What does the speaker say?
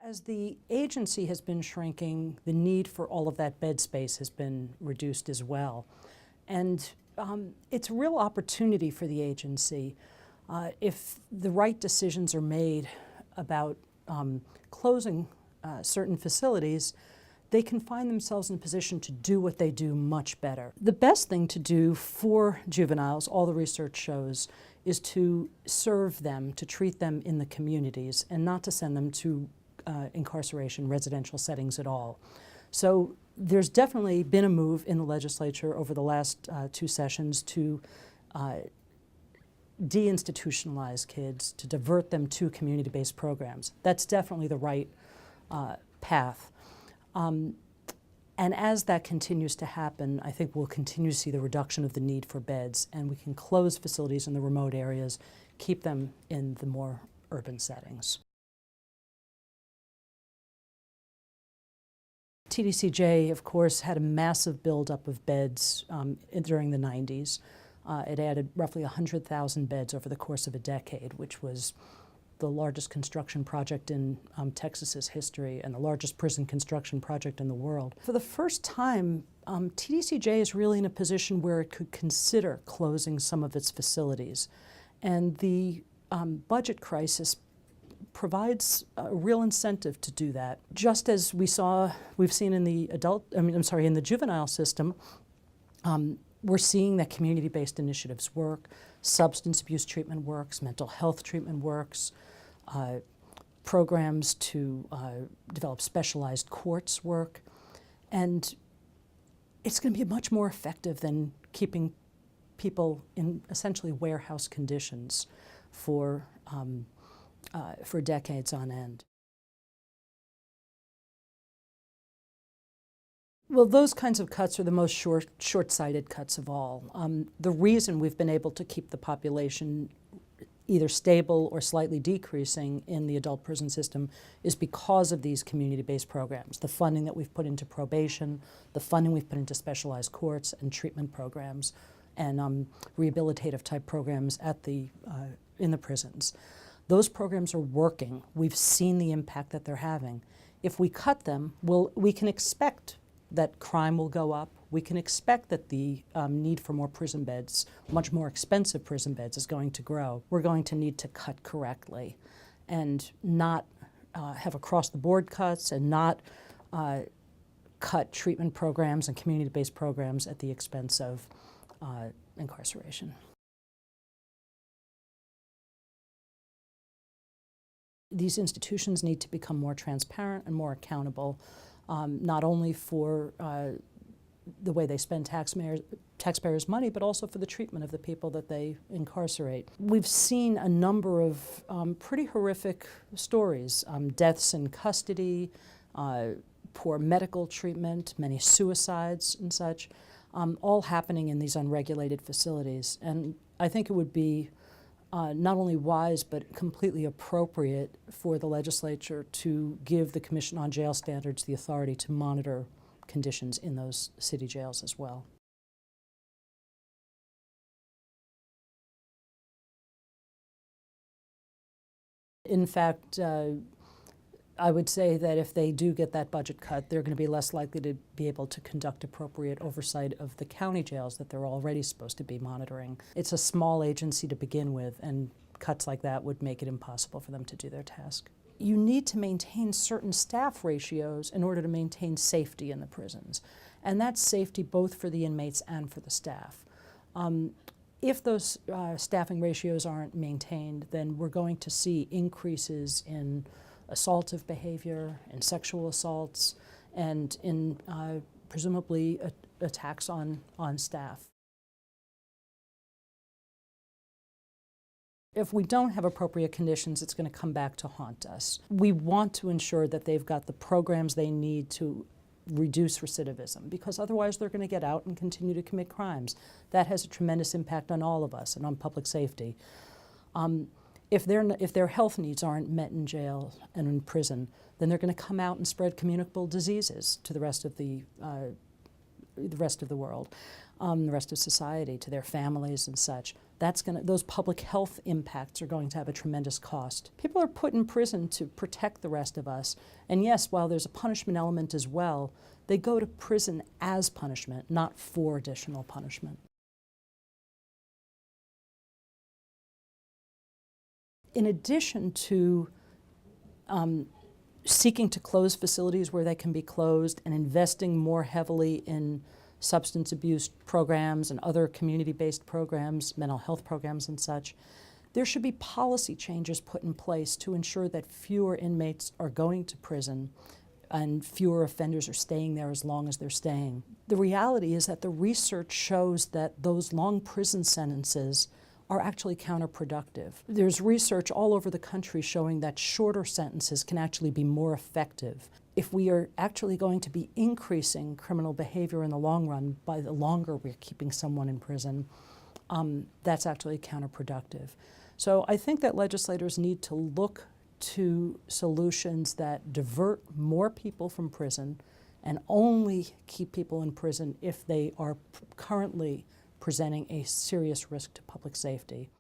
As the agency has been shrinking, the need for all of that bed space has been reduced as well. And it's a real opportunity for the agency. If the right decisions are made about closing certain facilities, they can find themselves in a position to do what they do much better. The best thing to do for juveniles, all the research shows, is to serve them, to treat them in the communities, and not to send them to incarceration, residential settings at all. So there's definitely been a move in the legislature over the last 2 sessions to deinstitutionalize kids, to divert them to community-based programs. That's definitely the right path. And as that continues to happen, I think we'll continue to see the reduction of the need for beds, and we can close facilities in the remote areas, keep them in the more urban settings. TDCJ, of course, had a massive buildup of beds during the 90s. It added roughly 100,000 beds over the course of a decade, which was the largest construction project in Texas's history and the largest prison construction project in the world. For the first time, TDCJ is really in a position where it could consider closing some of its facilities. And the budget crisis provides a real incentive to do that. Just as we've seen in the in the juvenile system, we're seeing that community-based initiatives work, substance abuse treatment works, mental health treatment works, programs to develop specialized courts work, and it's going to be much more effective than keeping people in essentially warehouse conditions for decades on end. Well, those kinds of cuts are the most short-sighted cuts of all. The reason we've been able to keep the population either stable or slightly decreasing in the adult prison system is because of these community-based programs, the funding that we've put into probation, the funding we've put into specialized courts and treatment programs, and rehabilitative type programs at in the prisons. Those programs are working. We've seen the impact that they're having. If we cut them, we can expect that crime will go up. We can expect that the need for more prison beds, much more expensive prison beds, is going to grow. We're going to need to cut correctly and not have across-the-board cuts and not cut treatment programs and community-based programs at the expense of incarceration. These institutions need to become more transparent and more accountable, not only for the way they spend taxpayers' money, but also for the treatment of the people that they incarcerate. We've seen a number of pretty horrific stories, deaths in custody, poor medical treatment, many suicides and such, all happening in these unregulated facilities. And I think it would be not only wise but completely appropriate for the legislature to give the Commission on Jail Standards the authority to monitor conditions in those city jails as well. In fact, I would say that if they do get that budget cut, they're going to be less likely to be able to conduct appropriate oversight of the county jails that they're already supposed to be monitoring. It's a small agency to begin with, and cuts like that would make it impossible for them to do their task. You need to maintain certain staff ratios in order to maintain safety in the prisons, and that's safety both for the inmates and for the staff. If those staffing ratios aren't maintained, then we're going to see increases in assaultive behavior, in sexual assaults, and in presumably attacks on staff. If we don't have appropriate conditions, it's going to come back to haunt us. We want to ensure that they've got the programs they need to reduce recidivism, because otherwise they're going to get out and continue to commit crimes. That has a tremendous impact on all of us and on public safety. If their health needs aren't met in jail and in prison, then they're going to come out and spread communicable diseases to the rest of the world, the rest of society, to their families and such. those public health impacts are going to have a tremendous cost. People are put in prison to protect the rest of us. And yes, while there's a punishment element as well, they go to prison as punishment, not for additional punishment. In addition to seeking to close facilities where they can be closed and investing more heavily in substance abuse programs and other community-based programs, mental health programs and such, there should be policy changes put in place to ensure that fewer inmates are going to prison and fewer offenders are staying there as long as they're staying. The reality is that the research shows that those long prison sentences are actually counterproductive. There's research all over the country showing that shorter sentences can actually be more effective. If we are actually going to be increasing criminal behavior in the long run by the longer we're keeping someone in prison, that's actually counterproductive. So I think that legislators need to look to solutions that divert more people from prison and only keep people in prison if they are currently presenting a serious risk to public safety.